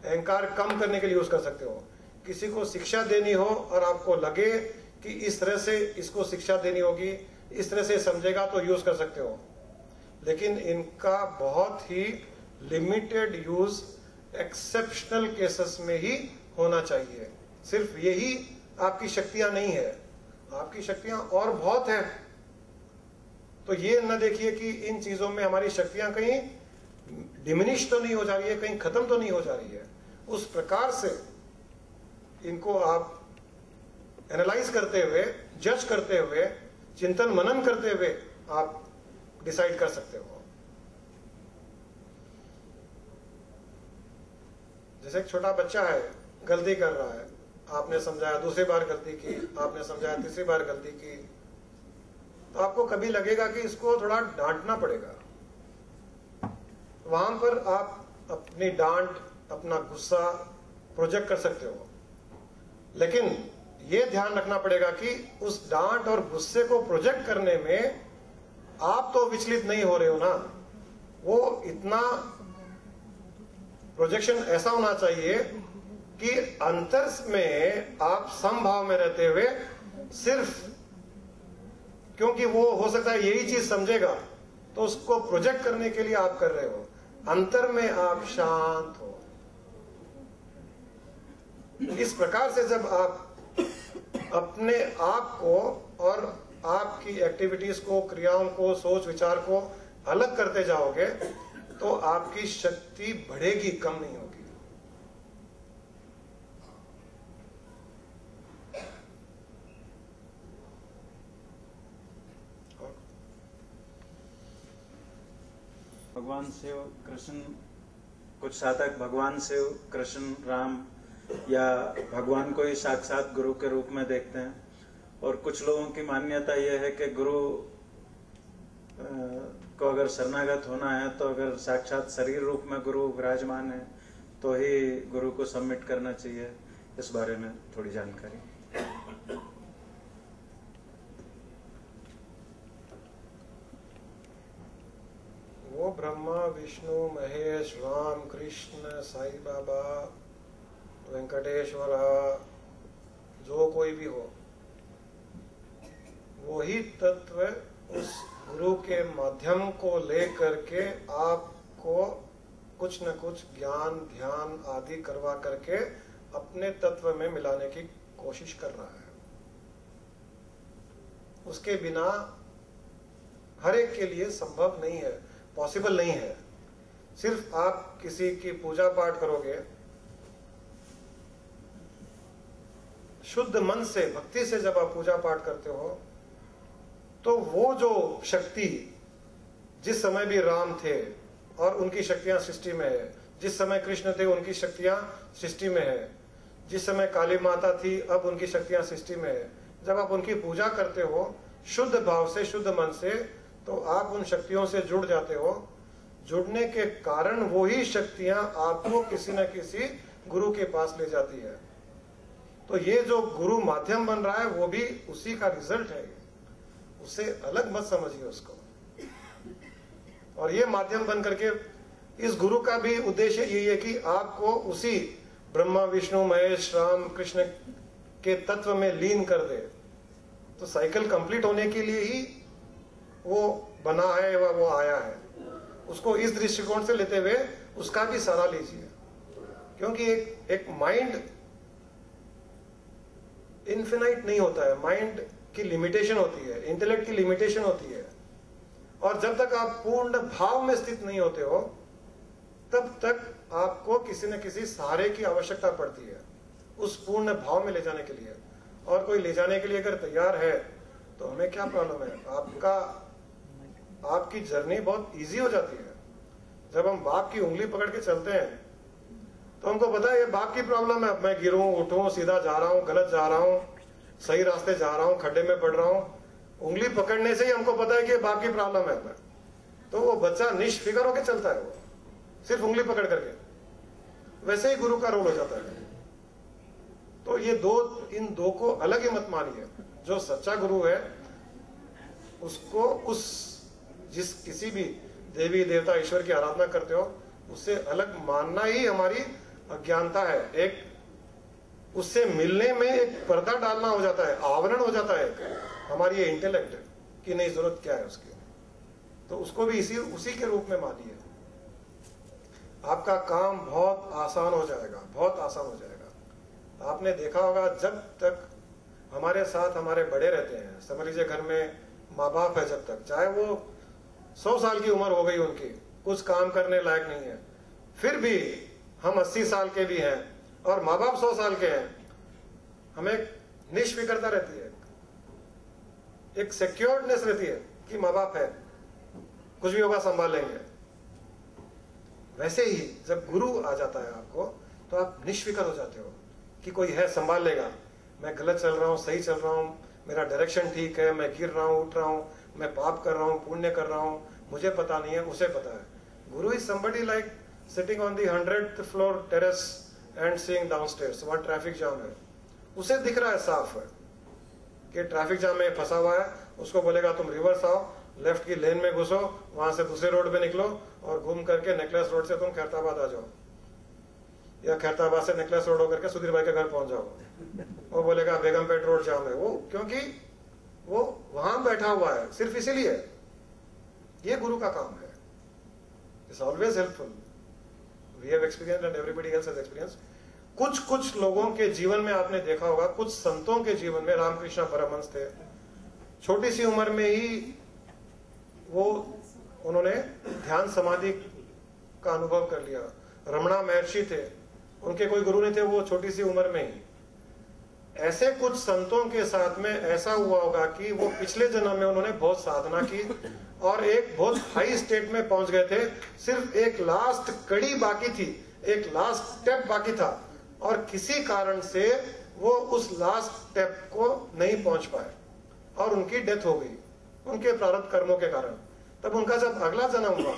अहंकार कम करने के लिए यूज कर सकते हो। किसी को शिक्षा देनी हो और आपको लगे कि इस तरह से इसको शिक्षा देनी होगी, इस तरह से समझेगा, तो यूज कर सकते हो। लेकिन इनका बहुत ही लिमिटेड यूज एक्सेप्शनल केसेस में ही होना चाहिए। सिर्फ यही आपकी शक्तियां नहीं है, आपकी शक्तियां और बहुत है। तो ये न देखिए कि इन चीजों में हमारी शक्तियां कहीं डिमिनिश तो नहीं हो जा रही है, कहीं खत्म तो नहीं हो जा रही है। उस प्रकार से इनको आप एनालाइज करते हुए, जज करते हुए, चिंतन मनन करते हुए आप डिसाइड कर सकते हो। जैसे एक छोटा बच्चा है, गलती कर रहा है, आपने समझाया, दूसरी बार गलती की, आपने समझाया, तीसरी बार गलती की, तो आपको कभी लगेगा कि इसको थोड़ा डांटना पड़ेगा। वहां पर आप अपनी डांट, अपना गुस्सा प्रोजेक्ट कर सकते हो। लेकिन यह ध्यान रखना पड़ेगा कि उस डांट और गुस्से को प्रोजेक्ट करने में आप तो विचलित नहीं हो रहे हो ना। वो इतना प्रोजेक्शन ऐसा होना चाहिए कि अंतर में आप समभाव में रहते हुए, सिर्फ क्योंकि वो हो सकता है यही चीज समझेगा, तो उसको प्रोजेक्ट करने के लिए आप कर रहे हो। अंतर में आप शांत हो। इस प्रकार से जब आप अपने आप को और आपकी एक्टिविटीज को, क्रियाओं को, सोच विचार को अलग करते जाओगे, तो आपकी शक्ति बढ़ेगी, कम नहीं होगी। भगवान शिव, कृष्ण, कुछ साधक भगवान शिव, कृष्ण, राम या भगवान को ही साक्षात गुरु के रूप में देखते हैं। और कुछ लोगों की मान्यता यह है कि गुरु को अगर शरणागत होना है तो अगर साक्षात शरीर रूप में गुरु विराजमान है तो ही गुरु को सबमिट करना चाहिए। इस बारे में थोड़ी जानकारी। वो ब्रह्मा, विष्णु, महेश, राम, कृष्ण, साईं बाबा, वेंकटेश्वर, जो कोई भी हो, वही तत्व उस गुरु के माध्यम को लेकर के आपको कुछ न कुछ ज्ञान, ध्यान आदि करवा करके अपने तत्व में मिलाने की कोशिश कर रहा है। उसके बिना हर एक के लिए संभव नहीं है, पॉसिबल नहीं है। सिर्फ आप किसी की पूजा पाठ करोगे, शुद्ध मन से, भक्ति से जब आप पूजा पाठ करते हो, तो वो जो शक्ति जिस समय भी राम थे और उनकी शक्तियां सृष्टि में है, जिस समय कृष्ण थे उनकी शक्तियां सृष्टि में है, जिस समय काली माता थी अब उनकी शक्तियां सृष्टि में है, जब आप उनकी पूजा करते हो शुद्ध भाव से, शुद्ध मन से, तो आप उन शक्तियों से जुड़ जाते हो। जुड़ने के कारण वो ही शक्तियां आपको किसी न किसी गुरु के पास ले जाती है। तो ये जो गुरु माध्यम बन रहा है वो भी उसी का रिजल्ट है, उसे अलग मत समझिए उसको। और ये माध्यम बन करके इस गुरु का भी उद्देश्य यही है कि आपको उसी ब्रह्मा, विष्णु, महेश, राम, कृष्ण के तत्व में लीन कर दे। तो साइकिल कंप्लीट होने के लिए ही वो बना है व वो आया है। उसको इस दृष्टिकोण से लेते हुए उसका भी सहारा लीजिए, क्योंकि एक माइंड इन्फिनाइट नहीं होता है। माइंड की लिमिटेशन होती है, इंटेलेक्ट की लिमिटेशन होती है। और जब तक आप पूर्ण भाव में स्थित नहीं होते हो, तब तक आपको किसी न किसी सहारे की आवश्यकता पड़ती है उस पूर्ण भाव में ले जाने के लिए। और कोई ले जाने के लिए अगर तैयार है तो हमें क्या प्रॉब्लम है? आपकी जर्नी बहुत इजी हो जाती है। जब हम बाप की उंगली पकड़ के चलते हैं तो हमको पता है ये बाप की प्रॉब्लम है। अब मैं गिरूं, उठूं, सीधा जा रहा हूं, गलत जा रहा हूं, सही रास्ते जा रहा हूं, खड्डे में पड़ रहा हूं, उंगली पकड़ने से ही हमको पता है कि ये बाप की प्रॉब्लम है। तो वो बच्चा निष्फिक्र होकर चलता है, वो सिर्फ उंगली पकड़ करके। वैसे ही गुरु का रोल हो जाता है। तो ये इन दो को अलग ही मत मानिए। जो सच्चा गुरु है उसको जिस किसी भी देवी देवता ईश्वर की आराधना करते हो उससे अलग मानना ही हमारी अज्ञानता है, एक उससे मिलने में एक पर्दा डालना हो जाता है, आवरण हो जाता है हमारी ये इंटेलेक्ट की नहीं जरूरत क्या है उसकी, तो उसको भी उसी के रूप में मानिए। आपका काम बहुत आसान हो जाएगा, बहुत आसान हो जाएगा। आपने देखा होगा जब तक हमारे साथ हमारे बड़े रहते हैं, समझ लीजिए घर में माँ बाप है, जब तक चाहे वो 100 साल की उम्र हो गई उनकी, कुछ काम करने लायक नहीं है, फिर भी हम 80 साल के भी हैं और माँ बाप 100 साल के हैं, हमें निष्फिक्रता रहती है, एक सिक्योर्डनेस रहती है कि माँ बाप है, कुछ भी होगा संभाल लेंगे। वैसे ही जब गुरु आ जाता है आपको, तो आप निष्फिक्र हो जाते हो कि कोई है संभाल लेगा, मैं गलत चल रहा हूँ सही चल रहा हूँ, मेरा डायरेक्शन ठीक है, मैं गिर रहा हूँ उठ रहा हूँ, मैं पाप कर रहा हूँ पुण्य कर रहा हूँ, मुझे पता नहीं है, उसे पता है। गुरु is somebody like sitting on the 100th floor terrace and seeing downstairs वहाँ ट्रैफिक जाम है, उसे दिख रहा है साफ है कि ट्रैफिक जाम में फंसा हुआ है, उसको बोलेगा तुम रिवर्स आओ, लेफ्ट की लेन में घुसो, वहां से दूसरे रोड पे निकलो और घूम करके नेकलेस रोड से तुम खैरताबाद आ जाओ, या खैरताबाद से नेकलेस रोड होकर के सुधीर भाई के घर पहुंच जाओ। वो बोलेगा बेगमपेट रोड जाम है, वो क्योंकि वो वहां बैठा हुआ है सिर्फ इसीलिए। ये गुरु का काम है, it's always helpful, we have experience and everybody else has experience. कुछ लोगों के जीवन में आपने देखा होगा, कुछ संतों के जीवन में, रामकृष्ण परमहंस थे, छोटी सी उम्र में ही वो उन्होंने ध्यान समाधि का अनुभव कर लिया। रमणा महर्षि थे, उनके कोई गुरु नहीं थे, वो छोटी सी उम्र में ही। ऐसे कुछ संतों के साथ में ऐसा हुआ होगा कि वो पिछले जन्म में उन्होंने बहुत साधना की और एक बहुत हाई स्टेट में पहुंच गए थे, सिर्फ एक लास्ट कड़ी बाकी थी, एक लास्ट स्टेप बाकी था, और किसी कारण से वो उस लास्ट स्टेप को नहीं पहुंच पाए और उनकी डेथ हो गई उनके प्रारब्ध कर्मों के कारण। तब उनका जब अगला जन्म हुआ,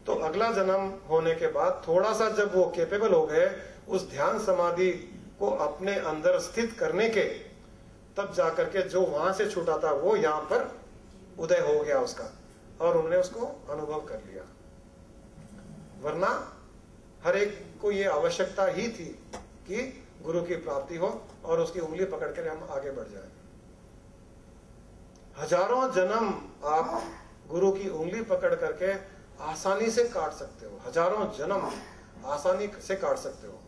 तो अगला जन्म होने के बाद थोड़ा सा जब वो कैपेबल हो गए उस ध्यान समाधि को अपने अंदर स्थित करने के, तब जाकर के जो वहां से छूटा था वो यहाँ पर उदय हो गया उसका, और उन्होंने उसको अनुभव कर लिया। वरना हर एक को ये आवश्यकता ही थी कि गुरु की प्राप्ति हो और उसकी उंगली पकड़ कर हम आगे बढ़ जाएं। हजारों जन्म आप गुरु की उंगली पकड़ करके आसानी से काट सकते हो, हजारों जन्म आसानी से काट सकते हो।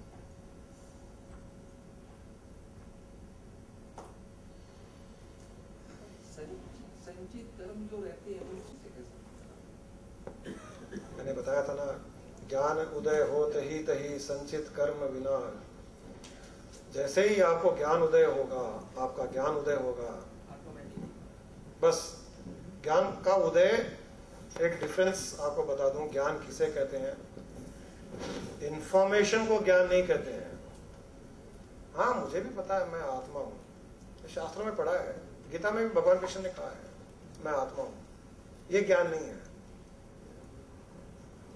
संचित कर्म जो रहते हैं वो कैसे? मैंने बताया था ना, ज्ञान उदय होत ही तही संचित कर्म विना। जैसे ही आपको ज्ञान उदय होगा, आपका ज्ञान उदय होगा, बस ज्ञान का उदय। एक डिफरेंस आपको बता दूं, ज्ञान किसे कहते हैं। इंफॉर्मेशन को ज्ञान नहीं कहते हैं। हाँ, मुझे भी पता है मैं आत्मा हूं, तो शास्त्रों में पढ़ा है, गीता में भी भगवान कृष्ण ने कहा है मैं आत्मा हूं। ये ज्ञान नहीं है,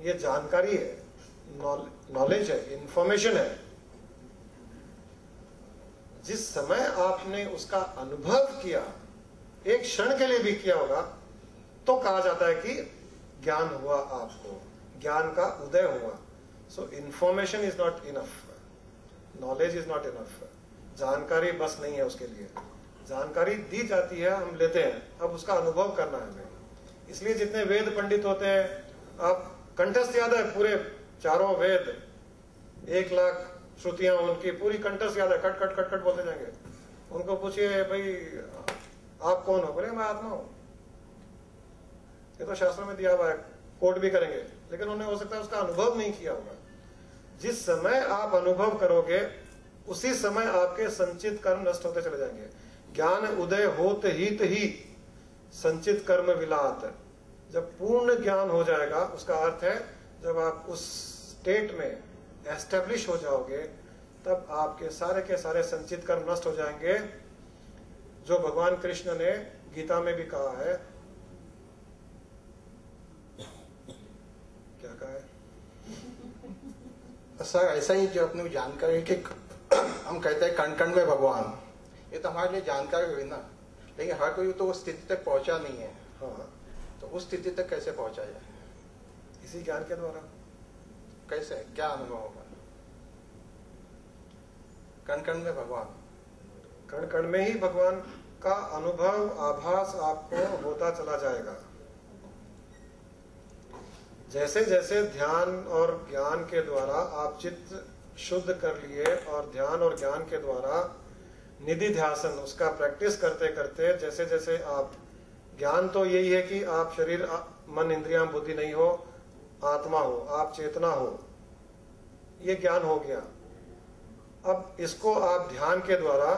ये जानकारी है, नॉलेज है, इंफॉर्मेशन है। जिस समय आपने उसका अनुभव किया, एक क्षण के लिए भी किया होगा, तो कहा जाता है कि ज्ञान हुआ, आपको ज्ञान का उदय हुआ। सो information is not enough, knowledge is not enough. जानकारी बस नहीं है उसके लिए, जानकारी दी जाती है, हम लेते हैं, अब उसका अनुभव करना है हमें। इसलिए जितने वेद पंडित होते हैं, आप कंठस्थ याद है पूरे चारों वेद, 1 लाख श्रुतियां उनकी पूरी कंठस्थ याद है, कट कट कट कट बोलते जाएंगे। उनको पूछिए भाई आप कौन हो, बोले मैं आत्मा हूं। ये तो शास्त्रों में दिया हुआ है, कोट भी करेंगे, लेकिन उन्हें हो सकता है उसका अनुभव नहीं किया होगा। जिस समय आप अनुभव करोगे, उसी समय आपके संचित कर्म नष्ट होते चले जाएंगे। ज्ञान उदय होत ही संचित कर्म विलात। जब पूर्ण ज्ञान हो जाएगा, उसका अर्थ है जब आप उस स्टेट में एस्टेब्लिश हो जाओगे, तब आपके सारे के सारे संचित कर्म नष्ट हो जाएंगे। जो भगवान कृष्ण ने गीता में भी कहा है, क्या कहा है सर, ऐसा ही जो अपनी जानकारी कि हम कहते हैं कण कण में भगवान, ये तो हमारे लिए जानकारी हुई ना, लेकिन हर कोई तो उस स्थिति तक पहुंचा नहीं है। हाँ, तो उस स्थिति तक कैसे पहुंचा जाए? इसी ज्ञान के द्वारा। कैसे, क्या अनुभव होगा? कण कण में भगवान, कण कण में ही भगवान का अनुभव, आभास आपको होता चला जाएगा। जैसे जैसे ध्यान और ज्ञान के द्वारा आप चित्त शुद्ध कर लिए और ध्यान और ज्ञान के द्वारा निधि ध्यासन उसका प्रैक्टिस करते करते जैसे जैसे आप, ज्ञान तो यही है कि आप शरीर मन इंद्रियां बुद्धि नहीं हो, आत्मा हो, आप चेतना हो, ये ज्ञान हो गया। अब इसको आप ध्यान के द्वारा,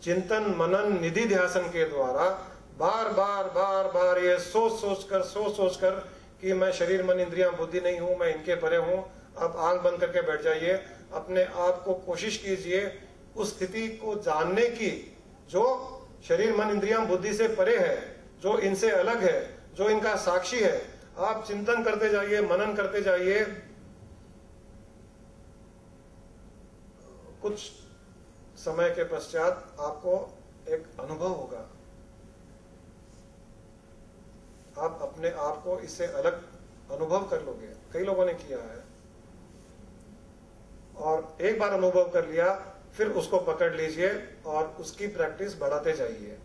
चिंतन मनन निधि ध्यासन के द्वारा बार बार बार बार ये सोच सोच कर कि मैं शरीर मन इंद्रियां बुद्धि नहीं हूं, मैं इनके परे हूं। अब आंख बंद करके बैठ जाइए, अपने आप को कोशिश कीजिए उस स्थिति को जानने की जो शरीर मन इंद्रियां बुद्धि से परे है, जो इनसे अलग है, जो इनका साक्षी है। आप चिंतन करते जाइए, मनन करते जाइए, कुछ समय के पश्चात आपको एक अनुभव होगा, आप अपने आप को इससे अलग अनुभव कर लोगे। कई लोगों ने किया है, और एक बार अनुभव कर लिया फिर उसको पकड़ लीजिए और उसकी प्रैक्टिस बढ़ाते जाइए।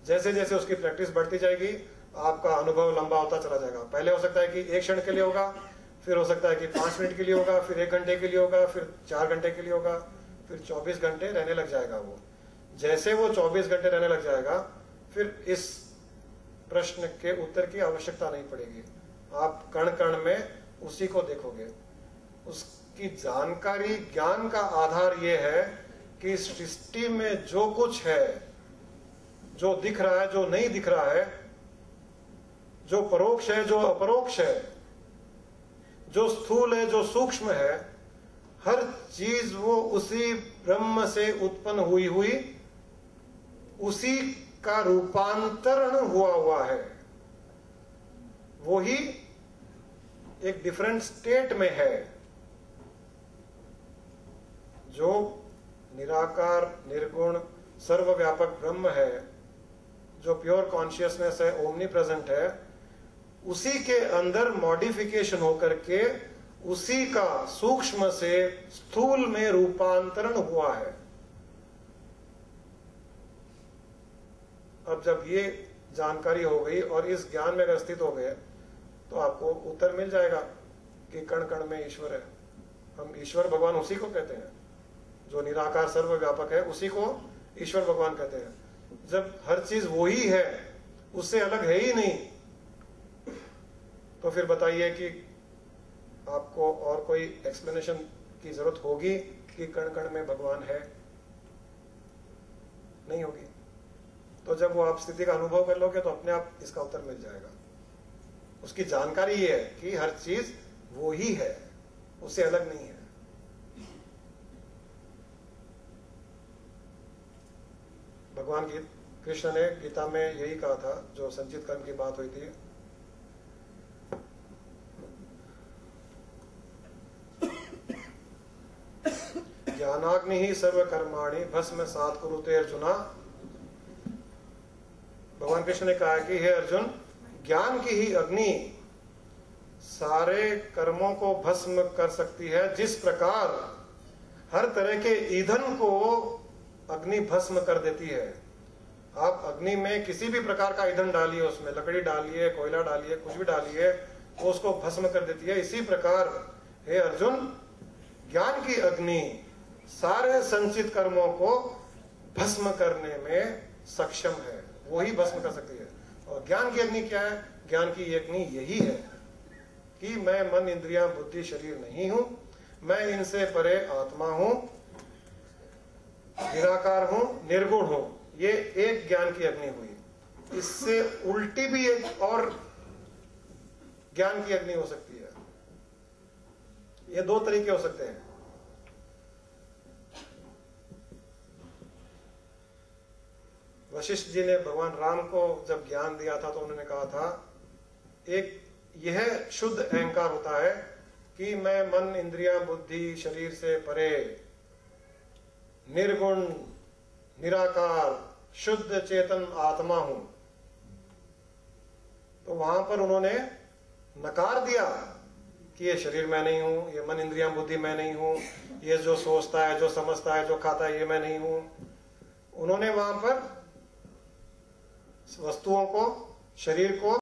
जैसे जैसे उसकी प्रैक्टिस बढ़ती जाएगी आपका अनुभव लंबा होता चला जाएगा। पहले हो सकता है कि 1 क्षण के लिए होगा, फिर हो सकता है कि 5 मिनट के लिए होगा, फिर 1 घंटे के लिए होगा, फिर 4 घंटे के लिए होगा, फिर 24 घंटे रहने लग जाएगा। वो जैसे वो 24 घंटे रहने लग जाएगा फिर इस प्रश्न के उत्तर की आवश्यकता नहीं पड़ेगी। आप कण कण में उसी को देखोगे। उसकी जानकारी, ज्ञान का आधार ये है कि सृष्टि में जो कुछ है, जो दिख रहा है, जो नहीं दिख रहा है, जो परोक्ष है, जो अपरोक्ष है, जो स्थूल है, जो सूक्ष्म है, हर चीज वो उसी ब्रह्म से उत्पन्न हुई उसी का रूपांतरण हुआ है। वो ही एक डिफरेंट स्टेट में है। जो निराकार निर्गुण सर्वव्यापक ब्रह्म है, जो प्योर कॉन्शियसनेस है, ओमनी प्रेजेंट है, उसी के अंदर मॉडिफिकेशन होकर के उसी का सूक्ष्म से स्थूल में रूपांतरण हुआ है। अब जब ये जानकारी हो गई और इस ज्ञान में अगर स्थित हो गए तो आपको उत्तर मिल जाएगा कि कण कण में ईश्वर है। हम ईश्वर भगवान उसी को कहते हैं, जो निराकार सर्वव्यापक है उसी को ईश्वर भगवान कहते हैं। जब हर चीज वो ही है, उससे अलग है ही नहीं, तो फिर बताइए कि आपको और कोई एक्सप्लेनेशन की जरूरत होगी कि कण कण में भगवान है? नहीं होगी। तो जब वो आप स्थिति का अनुभव कर लोगे तो अपने आप इसका उत्तर मिल जाएगा। उसकी जानकारी ये है कि हर चीज वो ही है, उससे अलग नहीं है। भगवान कृष्ण ने गीता में यही कहा था, जो संचित कर्म की बात हुई थी। ज्ञानाग्नि ही सर्व कर्माणि भस्म सात कुरुते अर्जुना। भगवान कृष्ण ने कहा कि हे अर्जुन, ज्ञान की ही अग्नि सारे कर्मों को भस्म कर सकती है। जिस प्रकार हर तरह के ईंधन को अग्नि भस्म कर देती है। आप अग्नि में किसी भी प्रकार का ईंधन डालिए, उसमें लकड़ी डालिए, कोयला डालिए, कुछ भी डालिए, वो उसको भस्म कर देती है। इसी प्रकार हे अर्जुन, ज्ञान की अग्नि सारे संचित कर्मों को भस्म करने में सक्षम है, वो ही भस्म कर सकती है। और ज्ञान की अग्नि क्या है? ज्ञान की अग्नि यही है कि मैं मन इंद्रियां बुद्धि शरीर नहीं हूं, मैं इनसे परे आत्मा हूं, निराकार हूं, निर्गुण हूं। ये एक ज्ञान की अग्नि हुई। इससे उल्टी भी एक और ज्ञान की अग्नि हो सकती है। ये 2 तरीके हो सकते हैं। वशिष्ठ जी ने भगवान राम को जब ज्ञान दिया था तो उन्होंने कहा था, एक यह शुद्ध अहंकार होता है कि मैं मन इंद्रियां बुद्धि शरीर से परे निर्गुण निराकार शुद्ध चेतन आत्मा हूं। तो वहां पर उन्होंने नकार दिया कि ये शरीर मैं नहीं हूं, ये मन इंद्रियां बुद्धि मैं नहीं हूं, ये जो सोचता है, जो समझता है, जो खाता है, ये मैं नहीं हूं। उन्होंने वहां पर वस्तुओं को, शरीर को